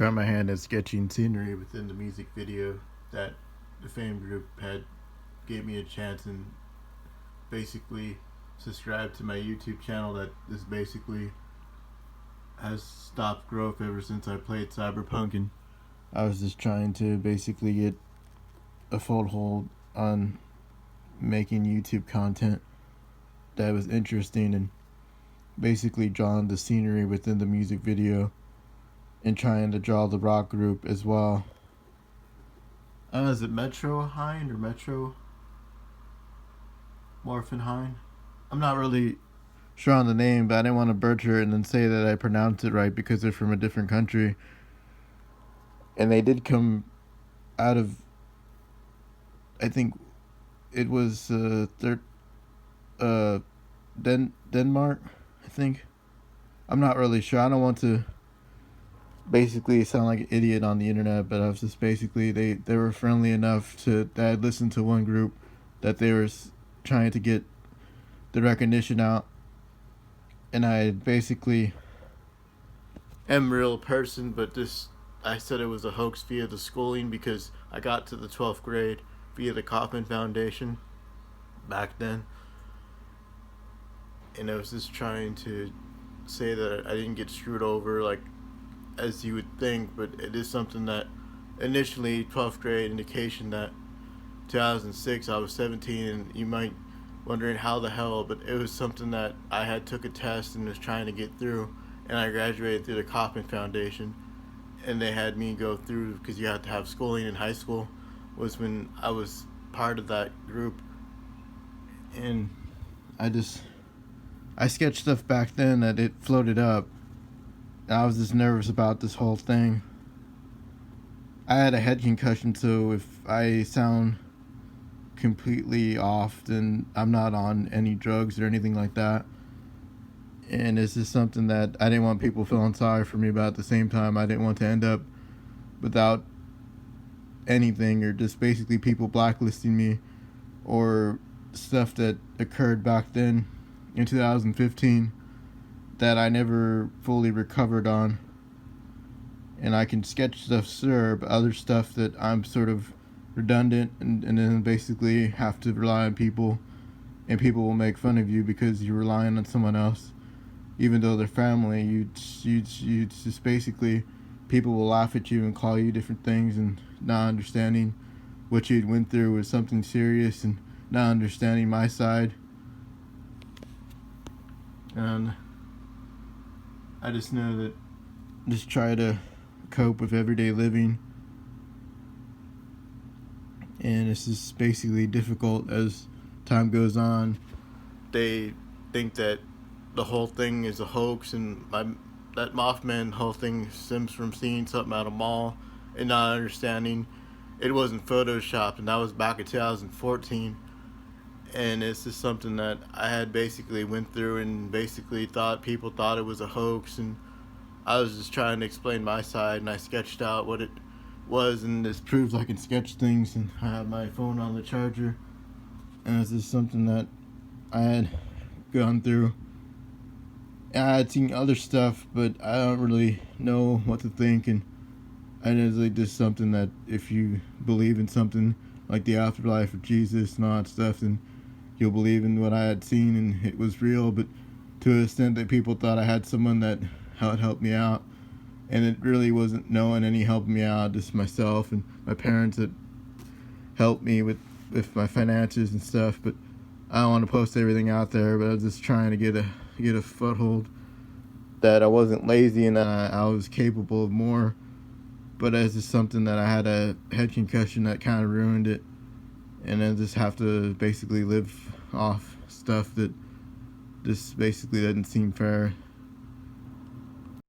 Tried my hand at sketching scenery within the music video that the Fame Group had gave me a chance and basically subscribed to my YouTube channel that is basically has stopped growth ever since I played Cyberpunk, and I was just trying to basically get a foothold on making YouTube content that was interesting and basically drawing the scenery within the music video and trying to draw the rock group as well. Is it Metro Hind or Metro Morphin? I'm not really sure on the name, but I didn't want to butcher it and then say that I pronounced it right because they're from a different country. And they did come out of, I think it was Denmark, I think. I'm not really sure. I don't want to basically sound like an idiot on the internet, but I was just basically, they were friendly enough that I listened to one group that they were trying to get the recognition out, and I basically am a real person, but I said it was a hoax via the schooling because I got to the 12th grade via the Kauffman Foundation back then, and I was just trying to say that I didn't get screwed over like as you would think, but it is something that initially 12th grade indication that 2006 I was 17, and you might wondering how the hell, but it was something that I had took a test and was trying to get through, and I graduated through the Kauffman Foundation, and they had me go through because you had to have schooling in high school was when I was part of that group. And I sketched stuff back then that it floated up. I was just nervous about this whole thing. I had a head concussion, so if I sound completely off, then I'm not on any drugs or anything like that. And it's just something that I didn't want people feeling sorry for me, but at the same time, I didn't want to end up without anything, or just basically people blacklisting me or stuff that occurred back then in 2015 that I never fully recovered on. And I can sketch stuff, sure, but other stuff that I'm sort of redundant and then basically have to rely on people, and people will make fun of you because you're relying on someone else, even though they're family. You just basically, people will laugh at you and call you different things, and not understanding what you went through was something serious, and not understanding my side. And I just know that just try to cope with everyday living, and it's just basically difficult as time goes on. They think that the whole thing is a hoax, and that Mothman whole thing stems from seeing something at a mall and not understanding it wasn't photoshopped, and that was back in 2014. And it's just something that I had basically went through, and basically people thought it was a hoax, and I was just trying to explain my side, and I sketched out what it was, and this proves I can sketch things, and I have my phone on the charger, and it's just something that I had gone through. And I had seen other stuff, but I don't really know what to think, and it's like just something that if you believe in something like the afterlife of Jesus and all that stuff, then you'll believe in what I had seen, and it was real, but to an extent that people thought I had someone that had helped me out, and it really wasn't no one any helping me out, just myself and my parents that helped me with my finances and stuff. But I don't want to post everything out there, but I was just trying to get a foothold that I wasn't lazy and that I was capable of more. But it's just something that I had a head concussion that kind of ruined it, and I just have to basically live off stuff that just basically doesn't seem fair.